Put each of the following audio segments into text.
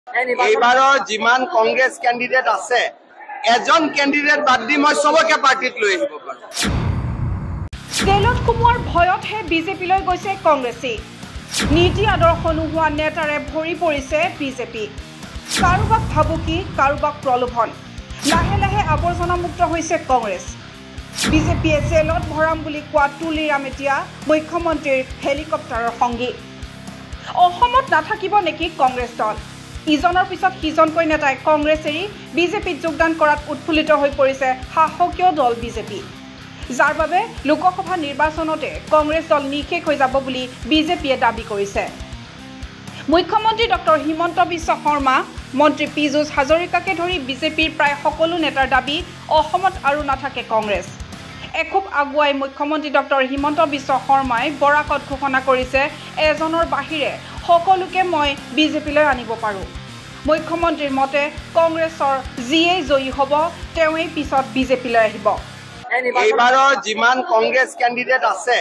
এইবাৰৰ যিমান কংগ্ৰেছ কেণ্ডিডেট আছে এজন কেণ্ডিডেট বাদ দি মই সবকে পাৰ্টিত লৈ আহিব পাৰোঁ। জেলত সোমোৱাৰ ভয়তহে বিজেপিলৈ গৈছে কংগ্ৰেছী। নীতি আদৰ্শ নোহোৱা নেতাৰে ভৰি পৰিছে বিজেপি। কাৰোবাক ভাবুকি, কাৰোবাক প্ৰলোভন। লাহে লাহে আৱৰ্জনামুক্ত হৈছে কংগ্ৰেছ। বিজেপিয়ে জেলত ভৰাম বুলি কোৱা তুলিৰাম এতিয়া মুখ্যমন্ত্ৰীৰ হেলিকপ্টাৰৰ সংগী। অসমত নাথাকিব নেকি কংগ্ৰেছ দল? ইজনৰ পিছত সিজনকৈ নেতাই কংগ্ৰেছ এৰি বিজেপিত যোগদান কৰাত উৎফুল্লিত হৈ পৰিছে শাসকীয় দল বিজেপি, যাৰ বাবে লোকসভা নিৰ্বাচনতে কংগ্ৰেছ দল নিশেষ হৈ যাব বুলি বিজেপিয়ে দাবী কৰিছে। মুখ্যমন্ত্ৰী ডক্টৰ হিমন্ত বিশ্ব শৰ্মা, মন্ত্ৰী পীযুষ হাজৰিকাকে ধৰি বিজেপিৰ প্ৰায় সকলো নেতাৰ দাবী অসমত আৰু নাথাকে কংগ্ৰেছ। এখোপ আগুৱাই মুখ্যমন্ত্ৰী ডক্টৰ হিমন্ত বিশ্ব শৰ্মাই বৰাকত ঘোষণা কৰিছে, এজনৰ বাহিৰে সকলোকে মই বিজেপিলৈ আনিব পাৰোঁ। মুখ্যমন্ত্ৰীৰ মতে কংগ্ৰেছৰ যিয়েই জয়ী হ'ব তেওঁৱেই পিছত বিজেপিলৈ আহিব। এইবাৰৰ যিমান কংগ্ৰেছ কেণ্ডিডেট আছে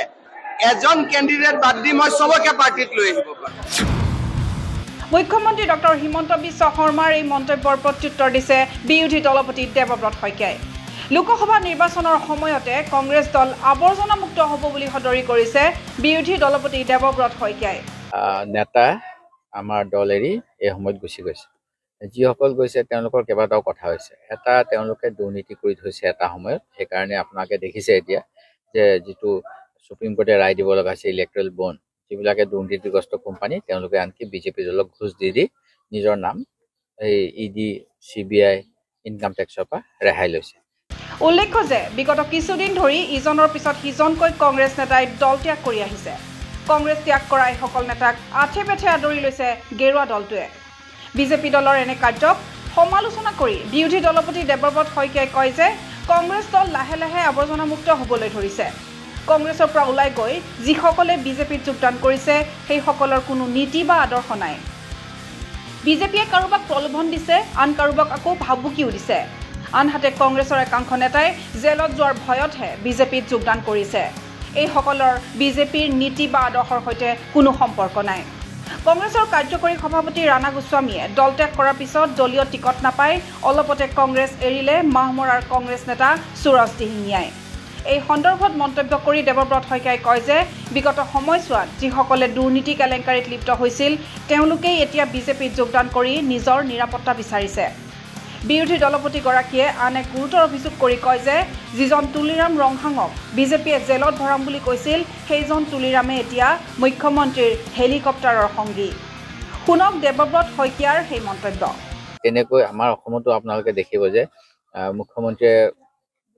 এজন কেণ্ডিডেট বাদ দি মই সবকে পাৰ্টিত লৈ আহিব পাৰোঁ। মুখ্যমন্ত্ৰী ডক্টৰ হিমন্ত বিশ্ব শৰ্মাৰ এই মন্তব্যৰ প্ৰত্যুত্তৰ দিছে বিৰোধী দলপতি দেৱব্ৰত শইকীয়াই। লোকসভা নিৰ্বাচনৰ সময়তে কংগ্ৰেছ দল আৱৰ্জনামুক্ত হ'ব বুলি সদৰি কৰিছে বিৰোধী দলপতি দেৱব্ৰত শইকীয়াই। নেতা আমাৰ দল এৰি এই সময়ত গুচি গৈছে। যিসকল গৈছে তেওঁলোকৰ কেইবাটাও কথা হৈছে। এটা, তেওঁলোকে দুৰ্নীতি কৰি থৈছে এটা সময়ত, সেইকাৰণে আপোনালোকে দেখিছে এতিয়া যে যিটো সুপ্ৰিম কোৰ্টে ৰায় দিব লগা হৈছে ইলেক্ট্ৰেল বণ্ড, যিবিলাকে দুৰ্নীতিগ্ৰস্ত কোম্পানী তেওঁলোকে আনকি বিজেপি দলক ঘোষ দি নিজৰ নাম এই ED, CBI, ইনকাম টেক্সৰ পৰা ৰেহাই লৈছে। উল্লেখ্য যে বিগত কিছুদিন ধৰি ইজনৰ পিছত সিজনকৈ কংগ্ৰেছ নেতাই দল ত্যাগ কৰি আহিছে। কংগ্ৰেছ ত্যাগ কৰা এইসকল নেতাক আঠে পেঠে আদৰি লৈছে গেৰুৱা দলটোৱে। বিজেপি দলৰ এনে কাৰ্যক সমালোচনা কৰি বিৰোধী দলপতি দেৱব্ৰত শইকীয়াই কয় যে কংগ্ৰেছ দল লাহে লাহে আৱৰ্জনামুক্ত হ'বলৈ ধৰিছে। কংগ্ৰেছৰ পৰা ওলাই গৈ যিসকলে বিজেপিত যোগদান কৰিছে সেইসকলৰ কোনো নীতি বা আদৰ্শ নাই। বিজেপিয়ে কাৰোবাক প্ৰলোভন দিছে, আন কাৰোবাক আকৌ ভাবুকিও দিছে। আনহাতে কংগ্ৰেছৰ একাংশ নেতাই জেলত যোৱাৰ ভয়তহে বিজেপিত যোগদান কৰিছে। এইসকলৰ বিজেপিৰ নীতি বা আদৰ্শৰ সৈতে কোনো সম্পৰ্ক নাই। কংগ্ৰেছৰ কাৰ্যকৰী সভাপতি ৰাণা গোস্বামীয়ে দল ত্যাগ কৰাৰ পিছত দলীয় টিকট নাপাই অলপতে কংগ্ৰেছ এৰিলে মাহমৰাৰ কংগ্ৰেছ নেতা সুৰজ দিহিঙীয়াই। এই সন্দৰ্ভত মন্তব্য কৰি দেৱব্ৰত শইকীয়াই কয় যে বিগত সময়ছোৱাত যিসকলে দুৰ্নীতি কেলেংকাৰীত লিপ্ত হৈছিল তেওঁলোকেই এতিয়া বিজেপিত যোগদান কৰি নিজৰ নিৰাপত্তা বিচাৰিছে। বিৰোধী দলপতিগৰাকীয়ে আন এক গুৰুতৰ অভিযোগ কৰি কয় যে যিজন তুলিৰাম ৰংহাঙক বিজেপিয়ে জেলত ভৰাম বুলি কৈছিল সেইজন তুলিৰামে এতিয়া মুখ্যমন্ত্ৰীৰ হেলিকপ্টাৰৰ সংগী। শুনক দেৱব্ৰত শইকীয়াৰ সেই মন্তব্য। তেনেকৈ আমাৰ অসমতো আপোনালোকে দেখিব যে মুখ্যমন্ত্ৰীয়ে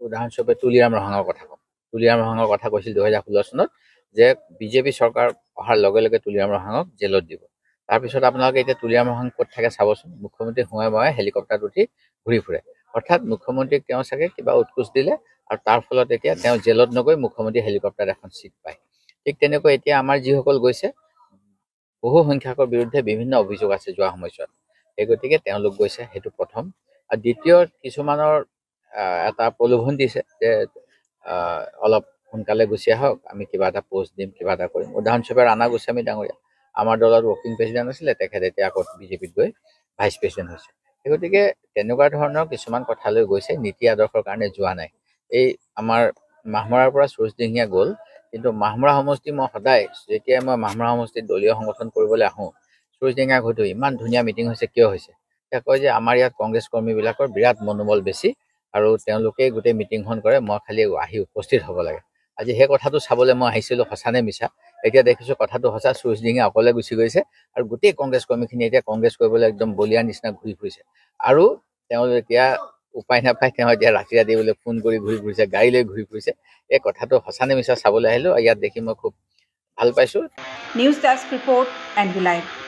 উদাহৰণস্বৰূপে তুলিৰাম ৰহাঙৰ কথা কওঁ। তুলিৰাম ৰহাঙৰ কথা কৈছিল 2016 চনত যে বিজেপি চৰকাৰ অহাৰ লগে লগে তুলিৰাম ৰহাঙক জেলত দিব। তাৰপিছত আপোনালোকে এতিয়া তুলিৰাম ৰহাং ক'ত থাকে চাবচোন। মুখ্যমন্ত্ৰী সোমাই হেলিকপ্টাৰত উঠি ঘূৰি ফুৰে। অৰ্থাৎ মুখ্যমন্ত্ৰীক তেওঁ চাগে কিবা উৎকোচ দিলে আৰু তাৰ ফলত এতিয়া তেওঁ জেলত নগৈ মুখ্যমন্ত্ৰী হেলিকপ্টাৰত এখন চিট পায়। ঠিক তেনেকৈ এতিয়া আমাৰ যিসকল গৈছে বহু সংখ্যকৰ বিৰুদ্ধে বিভিন্ন অভিযোগ আছে যোৱা সময়ছোৱাত। সেই গতিকে তেওঁলোক গৈছে, সেইটো প্ৰথম। আৰু দ্বিতীয়, কিছুমানৰ এটা প্ৰলোভন দিছে যে অলপ সোনকালে গুচি আহক, আমি কিবা এটা পোষ্ট দিম, কিবা এটা কৰিম। উদাহৰণস্বৰূপে ৰাণা গোস্বামী ডাঙৰীয়া আমাৰ দলৰ ৱৰ্কিং প্ৰেচিডেণ্ট আছিলে, তেখেতে এতিয়া আকৌ বিজেপিত গৈ ভাইচ প্ৰেচিডেণ্ট হৈছে। সেই গতিকে তেনেকুৱা ধৰণৰ কিছুমান কথালৈ গৈছে, নীতি আদৰ্শৰ কাৰণে যোৱা নাই। এই আমাৰ মাহমৰাৰ পৰা সুৰজ দিহিঙীয়া গ'ল, কিন্তু মাহমৰা সমষ্টি মই সদায় যেতিয়াই মই মাহমৰা সমষ্টিত দলীয় সংগঠন কৰিবলৈ আহোঁ, সুৰজ দিহিঙীয়াক হয়তো ইমান ধুনীয়া মিটিং হৈছে, কিয় হৈছে? তেওঁ কয় যে আমাৰ ইয়াত কংগ্ৰেছ কৰ্মীবিলাকৰ বিৰাট মনোবল বেছি আৰু তেওঁলোকেই গোটেই মিটিংখন কৰে, মই খালি আহি উপস্থিত হ'ব লাগে। আজি সেই কথাটো চাবলৈ মই আহিছিলোঁ, সঁচা নে মিছা? এতিয়া দেখিছোঁ কথাটো সঁচা। সুৰজ দিহিঙীয়া অকলে গুচি গৈছে আৰু গোটেই কংগ্ৰেছ কৰ্মীখিনি এতিয়া কংগ্ৰেছ কৰিবলৈ একদম বলিয়াৰ নিচিনা ঘূৰি ফুৰিছে। আৰু তেওঁ এতিয়া উপায় নাপায়, তেওঁ এতিয়া ৰাতি ৰাতি বোলে ফোন কৰি ঘূৰি ফুৰিছে, গাড়ী লৈ ঘূৰি ফুৰিছে। এই কথাটো সঁচা নে মিছা চাবলৈ আহিলোঁ। ইয়াত দেখি মই খুব ভাল পাইছোঁ। News desk report NV Live।